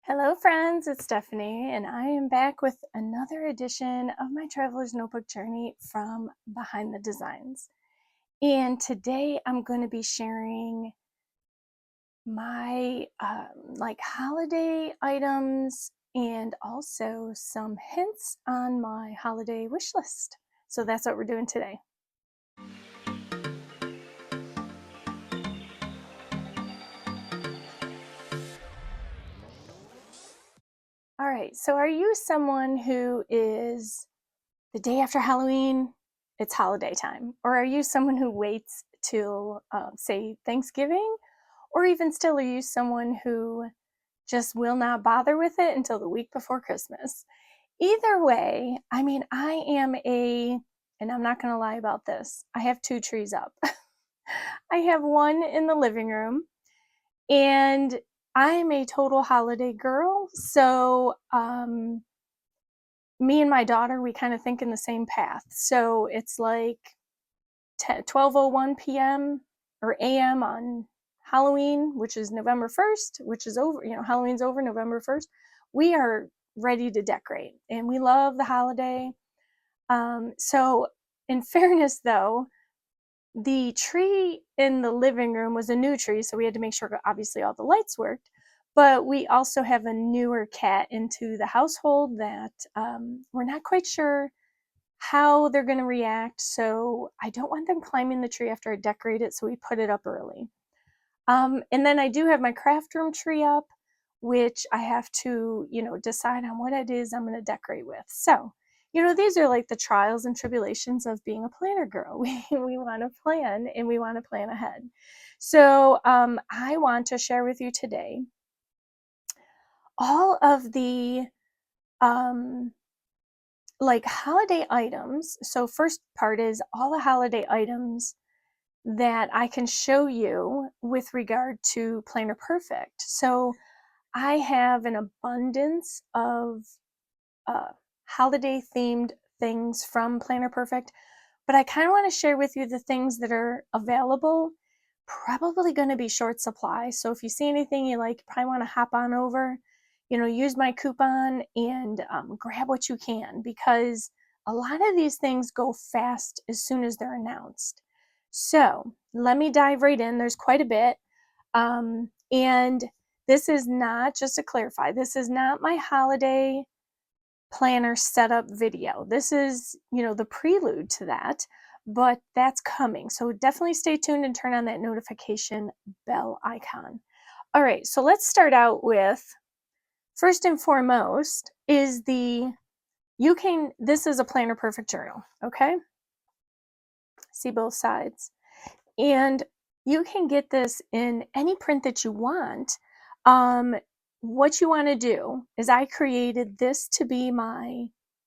Hello friends, it's Stephanie and I am back with another edition of my Traveler's Notebook journey from Behind the Designs. And today I'm going to be sharing my holiday items and also some hints on my holiday wish list. So that's what we're doing today. All right, so are you someone who is the day after Halloween, it's holiday time? Or are you someone who waits till, say, Thanksgiving? Or even still, are you someone who just will not bother with it until the week before Christmas? Either way, I mean, and I'm not going to lie about this, I have two trees up. I have one in the living room, and I'm a total holiday girl. So, me and my daughter, we kind of think in the same path. So it's like 12:01 p.m. or a.m. on Halloween, which is November 1st, which is over, Halloween's over November 1st. We are ready to decorate and we love the holiday. So in fairness though, the tree in the living room was a new tree, so we had to make sure obviously all the lights worked. But we also have a newer cat into the household that we're not quite sure how they're going to react. So I don't want them climbing the tree after I decorate it, so we put it up early. And then I do have my craft room tree up, which I have to, decide on what it is I'm going to decorate with. So, these are like the trials and tribulations of being a planner girl. We want to plan and we want to plan ahead. So I want to share with you today all of the holiday items. So first part is all the holiday items that I can show you with regard to Planner Perfect. So I have an abundance of holiday themed things from Planner Perfect, but I kind of want to share with you the things that are available, probably going to be short supply. So if you see anything you like, you probably want to hop on over, use my coupon and grab what you can, because a lot of these things go fast as soon as they're announced. So let me dive right in. There's quite a bit. And this is not, just to clarify, this is not my holiday planner setup video. This is, the prelude to that, but that's coming. So definitely stay tuned and turn on that notification bell icon. All right, so let's start out with, first and foremost, is this is a Planner Perfect journal, okay? See both sides. And you can get this in any print that you want. What you want to do is, I created this to be my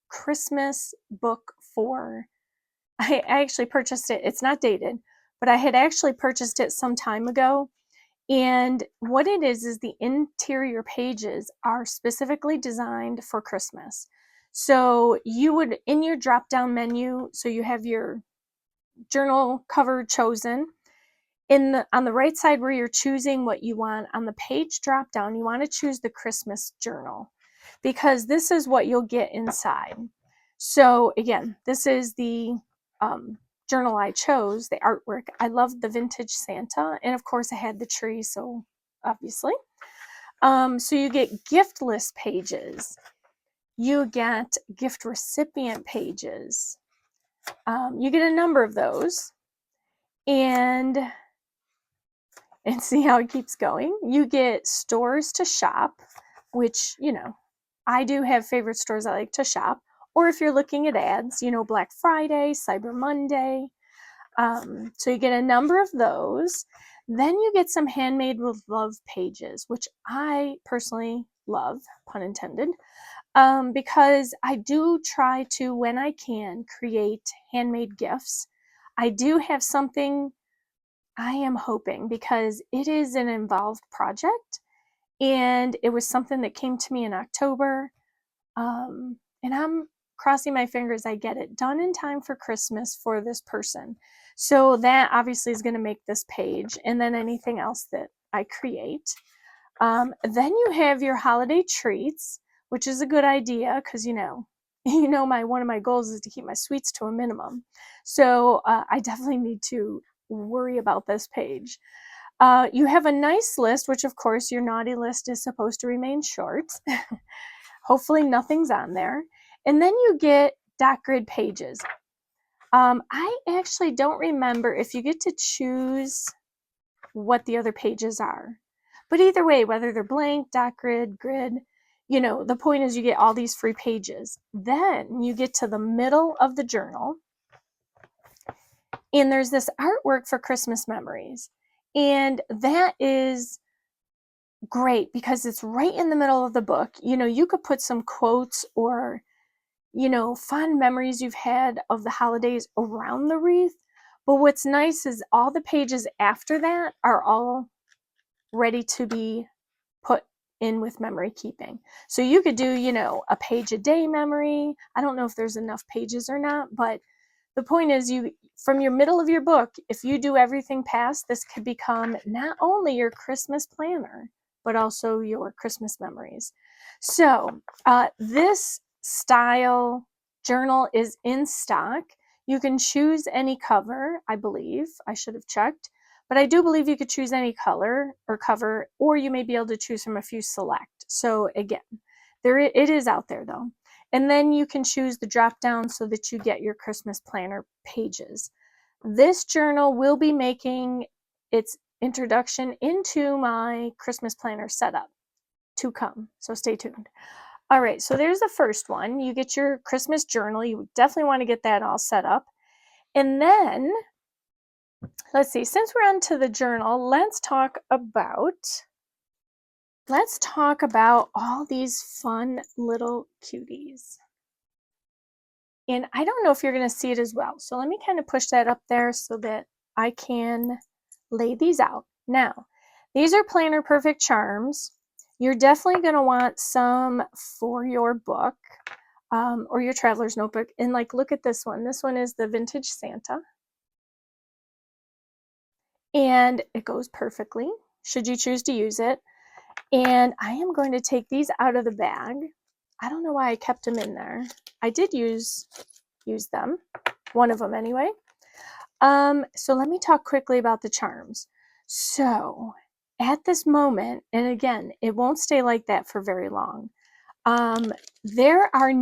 Christmas book I actually purchased it. It's not dated, but I had actually purchased it some time ago. And what it is the interior pages are specifically designed for Christmas. So you would, in your drop down menu, so you have your journal cover chosen. On the right side where you're choosing what you want, on the page drop down, you want to choose the Christmas journal, because this is what you'll get inside. So again, this is the journal I chose, the artwork. I love the vintage Santa, and of course I had the tree, so obviously. So you get gift list pages, you get gift recipient pages, you get a number of those, and see how it keeps going. You get stores to shop, which, I do have favorite stores I like to shop. Or if you're looking at ads, Black Friday, Cyber Monday. So you get a number of those. Then you get some handmade with love pages, which I personally love, pun intended, because I do try to, when I can, create handmade gifts. I do have something I am hoping, because it is an involved project and it was something that came to me in October. And I'm crossing my fingers I get it done in time for Christmas for this person. So that obviously is going to make this page, and then anything else that I create. Then you have your holiday treats, which is a good idea because one of my goals is to keep my sweets to a minimum. So I definitely need to worry about this page. You have a nice list, which of course your naughty list is supposed to remain short. Hopefully nothing's on there. And then you get dot grid pages. I actually don't remember if you get to choose what the other pages are. But either way, whether they're blank, dot grid, grid, the point is you get all these free pages. Then you get to the middle of the journal, and there's this artwork for Christmas memories. And that is great because it's right in the middle of the book. You could put some quotes or, fond memories you've had of the holidays around the wreath. But what's nice is all the pages after that are all ready to be put in with memory keeping. So you could do, a page a day memory. I don't know if there's enough pages or not, but the point is from your middle of your book, if you do everything past, this could become not only your Christmas planner, but also your Christmas memories. So this style journal is in stock. You can choose any cover, I believe. I should have checked. But I do believe you could choose any color or cover, or you may be able to choose from a few select. So again, it is out there though. And then you can choose the drop down so that you get your Christmas planner pages. This journal will be making its introduction into my Christmas planner setup to come. So stay tuned. All right, so there's the first one. You get your Christmas journal. You definitely want to get that all set up. And then let's see, since we're on to the journal, let's talk about all these fun little cuties. And I don't know if you're going to see it as well. So let me kind of push that up there so that I can lay these out. Now, these are Planner Perfect charms. You're definitely going to want some for your book or your traveler's notebook. And look at this one. This one is the Vintage Santa. And it goes perfectly, should you choose to use it. And I am going to take these out of the bag. I don't know why I kept them in there. I did use them, one of them anyway. So let me talk quickly about the charms. So at this moment, and again, it won't stay like that for very long. There are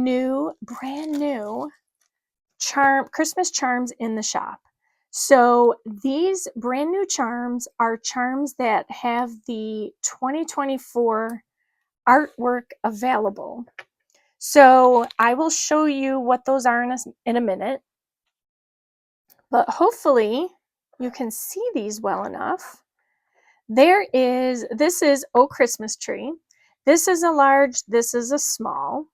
brand new Christmas charms in the shop. So these brand new charms are charms that have the 2024 artwork available. So I will show you what those are in a minute, but hopefully you can see these well enough. This is Oh Christmas Tree. This is a large, this is a small.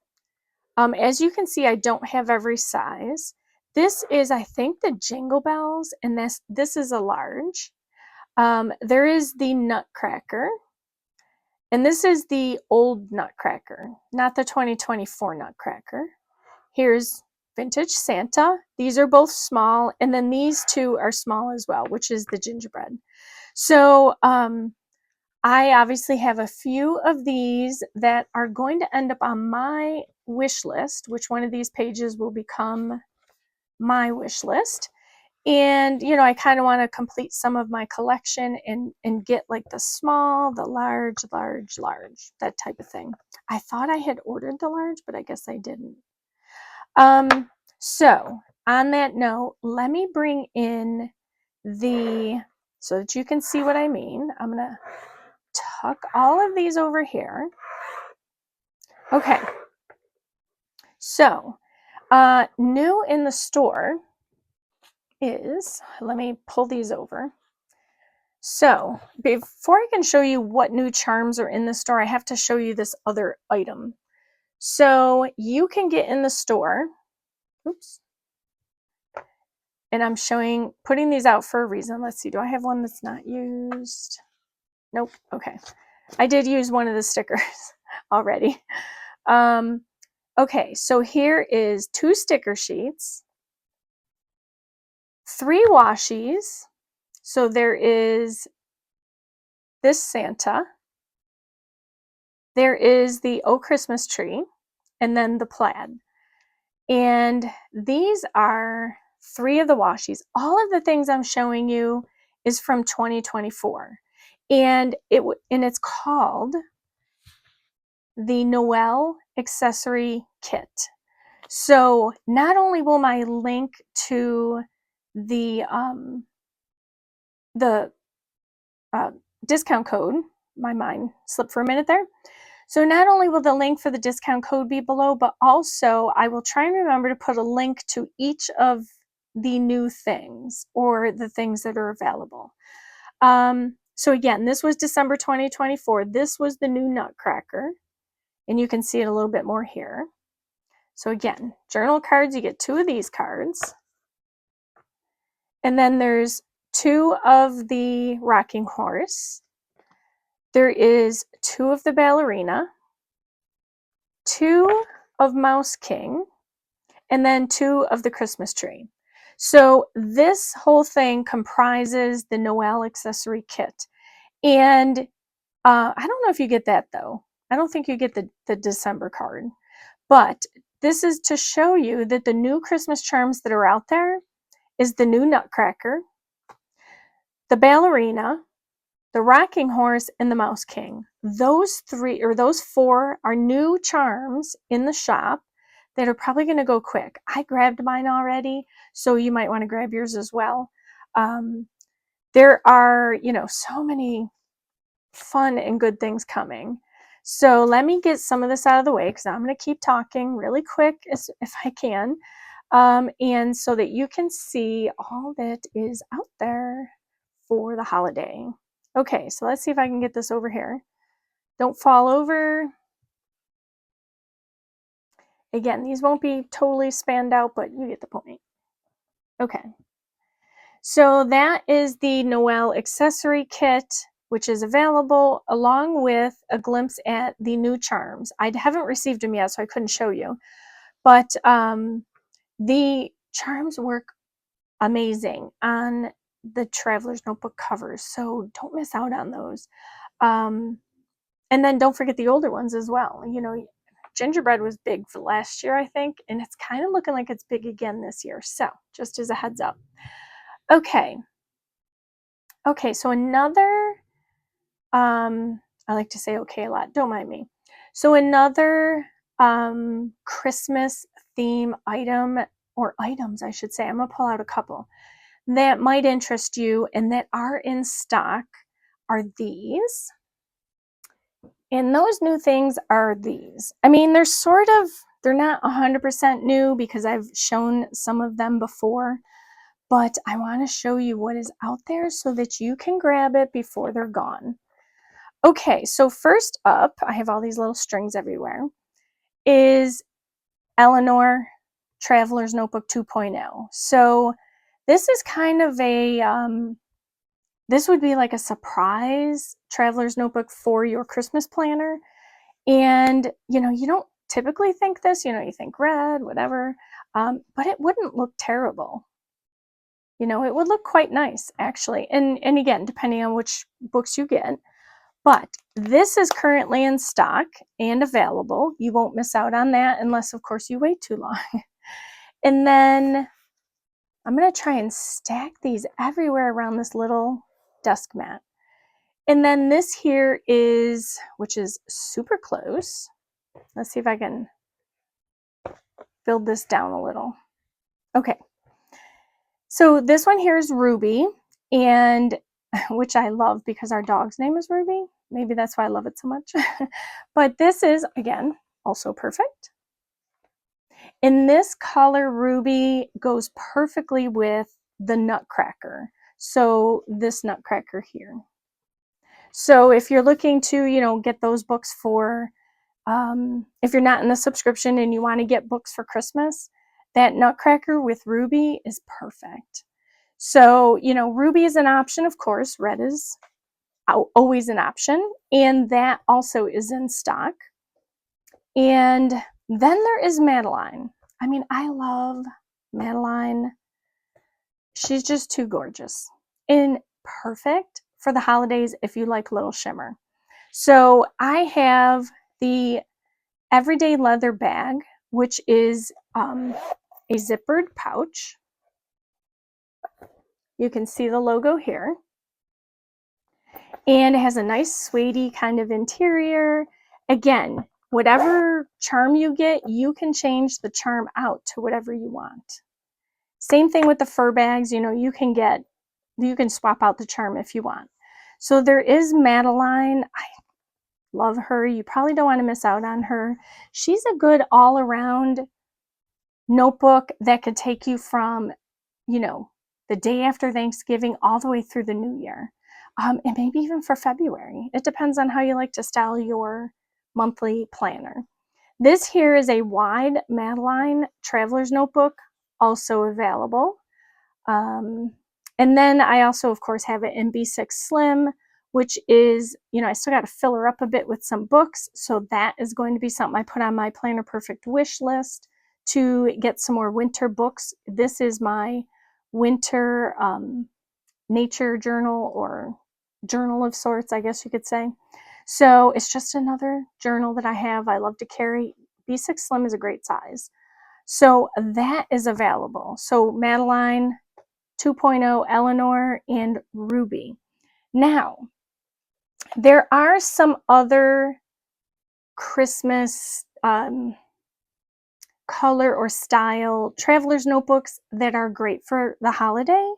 As you can see, I don't have every size. This is, I think, the Jingle Bells, and this is a large. There is the Nutcracker, and this is the old Nutcracker, not the 2024 Nutcracker. Here's Vintage Santa. These are both small, and then these two are small as well, which is the gingerbread. So I obviously have a few of these that are going to end up on my wish list, which one of these pages will become my wish list. And, I kind of want to complete some of my collection and get the small, the large, that type of thing. I thought I had ordered the large, but I guess I didn't. So on that note, let me bring in so that you can see what I mean. I'm going to tuck all of these over here. Okay. So, new in the store is, let me pull these over. So, before I can show you what new charms are in the store, I have to show you this other item. So, you can get in the store, oops, and I'm putting these out for a reason. Let's see, do I have one that's not used? Nope, okay. I did use one of the stickers already. Okay, so here is 2 sticker sheets, 3 washies. So there is this Santa, there is the Oh Christmas Tree, and then the plaid. And these are 3 of the washies. All of the things I'm showing you is from 2024. And it's called the Noel Accessory Kit. So not only will my link to the discount code, my mind slipped for a minute there. So not only will the link for the discount code be below, but also I will try and remember to put a link to each of the new things or the things that are available. So again, this was December 2024. This was the new Nutcracker, and you can see it a little bit more here. So again, journal cards, you get 2 of these cards. And then there's 2 of the rocking horse. There is 2 of the ballerina, 2 of Mouse King, and then 2 of the Christmas tree. So this whole thing comprises the Noel accessory kit. And I don't know if you get that though. I don't think you get the December card. But this is to show you that the new Christmas charms that are out there is the new Nutcracker, the ballerina, the rocking horse, and the Mouse King. Those 4 are new charms in the shop that are probably going to go quick. I grabbed mine already, so you might want to grab yours as well. There are, so many fun and good things coming. So let me get some of this out of the way because I'm going to keep talking really quick if I can, and so that you can see all that is out there for the holiday. Okay, so let's see if I can get this over here. Don't fall over. Again, these won't be totally spanned out, but you get the point. Okay. So that is the Noel accessory kit, which is available along with a glimpse at the new charms. I haven't received them yet, so I couldn't show you. But the charms work amazing on the Traveler's Notebook covers, so don't miss out on those. And then don't forget the older ones as well. Gingerbread was big for last year, I think, and it's kind of looking like it's big again this year. So just as a heads up. Okay, so another, I like to say okay a lot, don't mind me. So another Christmas theme item, or items I should say, I'm gonna pull out a couple that might interest you and that are in stock are these. And those new things are these. I mean, they're not 100% new because I've shown some of them before, but I want to show you what is out there so that you can grab it before they're gone. Okay, so first up, I have all these little strings everywhere, is Eleanor Traveler's Notebook 2.0. So this is kind of this would be like a surprise Traveler's Notebook for your Christmas planner. And, you don't typically think this, you think red, whatever, but it wouldn't look terrible. It would look quite nice, actually. And again, depending on which books you get. But this is currently in stock and available. You won't miss out on that unless, of course, you wait too long. And then I'm going to try and stack these everywhere around this little desk mat. And then this here is, which is super close. Let's see if I can build this down a little. Okay. So this one here is Ruby, and which I love because our dog's name is Ruby. Maybe that's why I love it so much. But this is, again, also perfect. In this color, Ruby goes perfectly with the Nutcracker. So this Nutcracker here. So if you're looking to, get those books for, if you're not in the subscription and you want to get books for Christmas, that Nutcracker with Ruby is perfect. So, Ruby is an option, of course. Red is always an option. And that also is in stock. And then there is Madeline. I mean, I love Madeline. She's just too gorgeous and perfect for the holidays if you like little shimmer. So I have the everyday leather bag, which is a zippered pouch. You can see the logo here. And it has a nice suede kind of interior. Again, whatever charm you get, you can change the charm out to whatever you want. Same thing with the fur bags, you know, you can swap out the charm if you want. So there is Madeline. I love her. You probably don't want to miss out on her. She's a good all-around notebook that could take you from, you know, the day after Thanksgiving all the way through the new year. And maybe even for February. It depends on how you like to style your monthly planner. This here is a wide Madeline Traveler's Notebook, also available. And then I also, of course, have it in B6 Slim, which is, you know, I still got to fill her up a bit with some books. So that is going to be something I put on my Planner Perfect wish list to get some more winter books. This is my winter nature journal, or journal of sorts, I guess you could say. So it's just another journal that I have. I love to carry. B6 Slim is a great size. So that is available. So Madeline, 2.0, Eleanor, and Ruby. Now, there are some other Christmas color or style traveler's notebooks that are great for the holiday.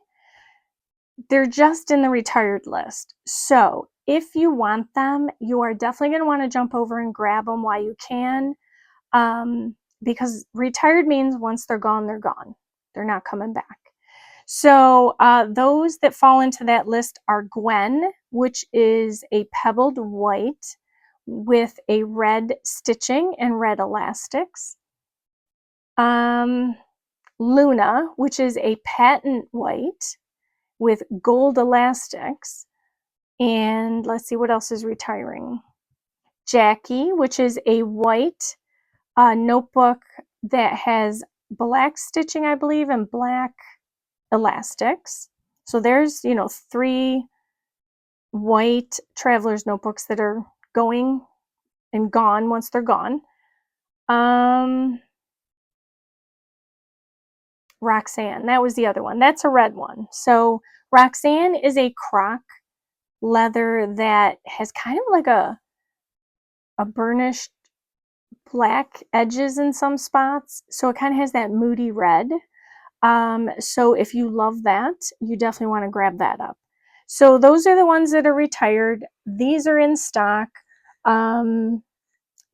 They're just in the retired list. So if you want them, you are definitely going to want to jump over and grab them while you can, because retired means once they're gone, they're gone. They're not coming back. So those that fall into that list are Gwen, which is a pebbled white with a red stitching and red elastics. Luna, which is a patent white with gold elastics. And let's see what else is retiring. Jackie, which is a white notebook that has black stitching, I believe, and black elastics. So there's, you know, 3 white traveler's notebooks that are going and gone once they're gone. Roxanne, that was the other one. That's a red one. So Roxanne is a croc leather that has kind of like a burnished black edges in some spots. So it kind of has that moody red. So if you love that, you definitely want to grab that up. So those are the ones that are retired. These are in stock.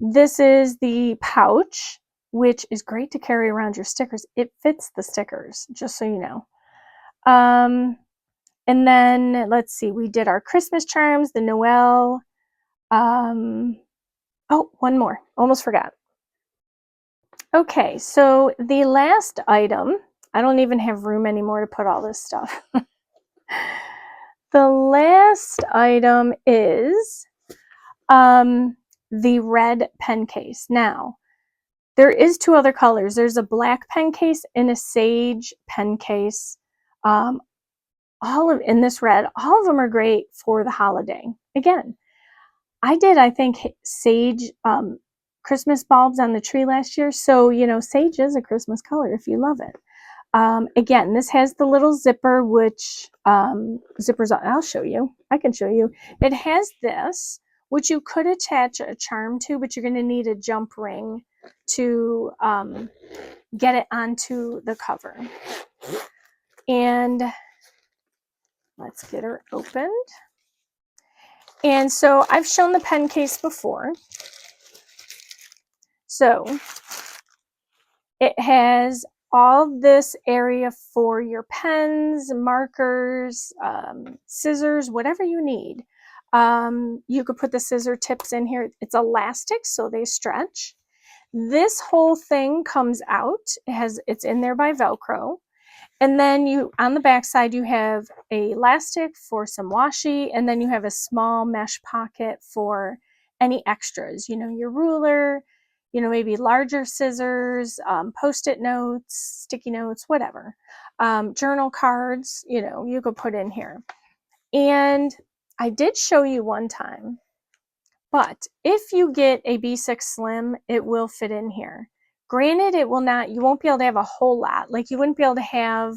This is the pouch, which is great to carry around your stickers. It fits the stickers, just so you know. And then let's see, we did our Christmas charms, the Noel. Oh, one more, almost forgot. Okay, so the last item, I don't even have room anymore to put all this stuff. The last item is the red pen case. Now, there is 2 other colors. There's a black pen case and a sage pen case. In this red, all of them are great for the holiday. Again, I think, sage Christmas bulbs on the tree last year. So, you know, sage is a Christmas color if you love it. Again, this has the little zipper, which zippers, I'll show you. I can show you. It has this, which you could attach a charm to, but you're going to need a jump ring to get it onto the cover. And let's get her opened. And so I've shown the pen case before. So it has all this area for your pens, markers, scissors, whatever you need. You could put the scissor tips in here. It's elastic, so they stretch. This whole thing comes out. It's in there by Velcro. And then on the back side, you have a elastic for some washi, and then you have a small mesh pocket for any extras, you know, your ruler, you know, maybe larger scissors, Post-it notes, sticky notes, whatever. Journal cards, you know, you could put in here. And I did show you one time But if you get a B6 Slim, it will fit in here. Granted, it will not, you won't be able to have a whole lot. Like you wouldn't be able to have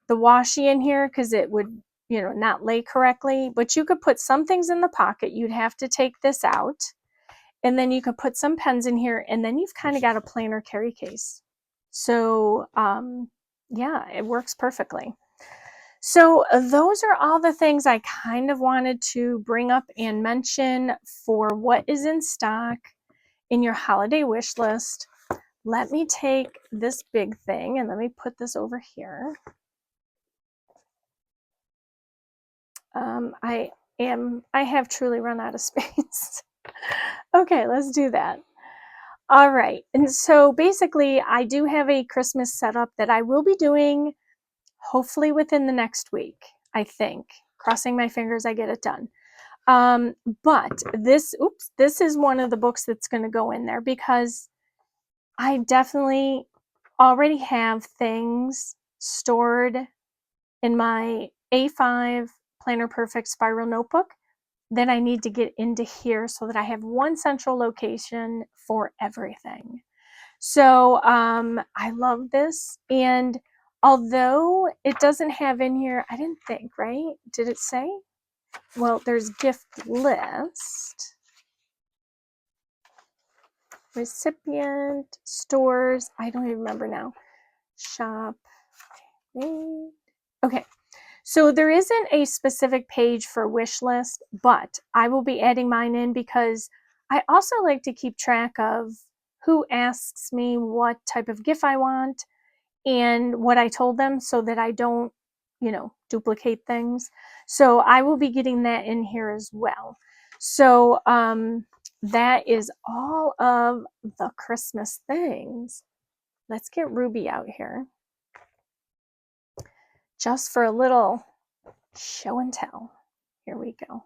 the washi in here because it would, you know, not lay correctly, but you could put some things in the pocket. You'd have to take this out, and then you could put some pens in here, and then you've kind of got a planner carry case. So yeah, it works perfectly. So those are all the things I kind of wanted to bring up and mention for what is in stock in your holiday wish list. Let me take this big thing and let me put this over here. I have truly run out of space. Okay, let's do that. All right, and so basically I do have a Christmas setup that I will be doing hopefully within the next week, I think. Crossing my fingers I get it done. But this is one of the books that's going to go in there because I definitely already have things stored in my A5 Planner Perfect Spiral Notebook that I need to get into here so that I have one central location for everything. So I love this, and although it doesn't have in here, I didn't think, right? Did it say? Well, there's gift list, recipient, stores, I don't even remember now. Shop. Okay, so there isn't a specific page for wish list, but I will be adding mine in because I also like to keep track of who asks me what type of gift I want and what I told them so that I don't, you know, duplicate things. So I will be getting that in here as well. So that is all of the Christmas things. Let's get Ruby out here just for a little show and tell. Here we go.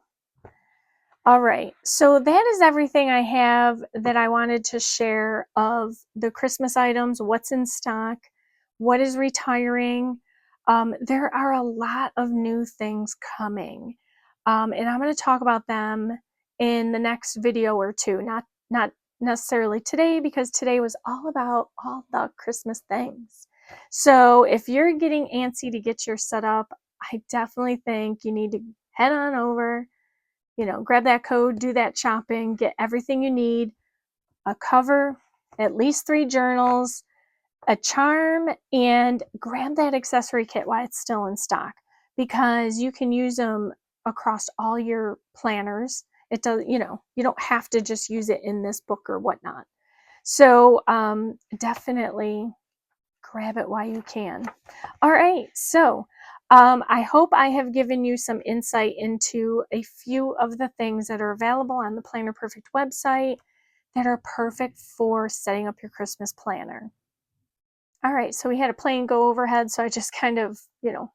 All right, so that is everything I have that I wanted to share of the Christmas items, what's in stock, what is retiring. There are a lot of new things coming, and I'm going to talk about them in the next video or two, not necessarily today because today was all about all the Christmas things. So if you're getting antsy to get your setup, I definitely think you need to head on over, you know, grab that code, do that shopping, get everything you need, a cover, at least 3 journals, a charm, and grab that accessory kit while it's still in stock because you can use them across all your planners. It does, you know, you don't have to just use it in this book or whatnot. So definitely grab it while you can. All right, so I hope I have given you some insight into a few of the things that are available on the Planner Perfect website that are perfect for setting up your Christmas planner. All right, so we had a plane go overhead, so I just kind of, you know,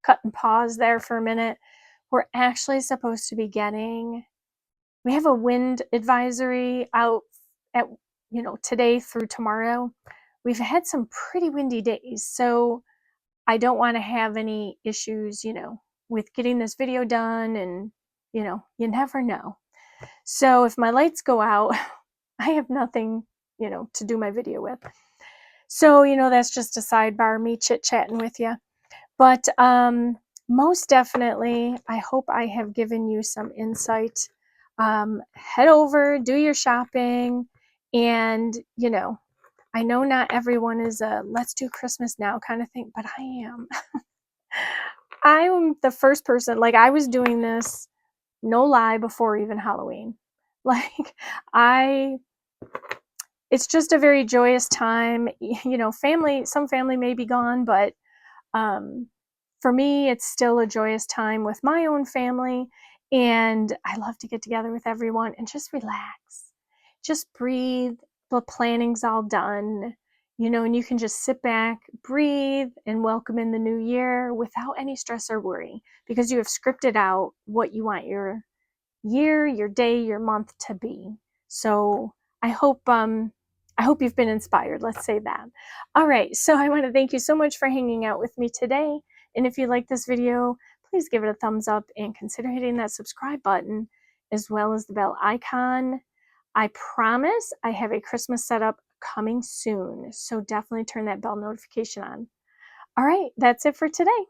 cut and pause there for a minute. We're actually supposed to be getting, we have a wind advisory out at, you know, today through tomorrow. We've had some pretty windy days, so I don't want to have any issues, you know, with getting this video done, and, you know, you never know. So if my lights go out, I have nothing, you know, to do my video with. So, you know, that's just a sidebar, me chit-chatting with you. But most definitely, I hope I have given you some insight. Head over, do your shopping, and, you know, I know not everyone is a let's do Christmas now kind of thing, but I am. I am the first person, like I was doing this, no lie, before even Halloween. Like it's just a very joyous time. You know, some family may be gone, but for me, it's still a joyous time with my own family. And I love to get together with everyone and just relax, just breathe. The planning's all done, you know, and you can just sit back, breathe, and welcome in the new year without any stress or worry because you have scripted out what you want your year, your day, your month to be. So I hope you've been inspired. Let's say that. All right. So I want to thank you so much for hanging out with me today. And if you like this video, please give it a thumbs up and consider hitting that subscribe button. as well as the bell icon. I promise I have a Christmas setup coming soon, so definitely turn that bell notification on. All right, that's it for today.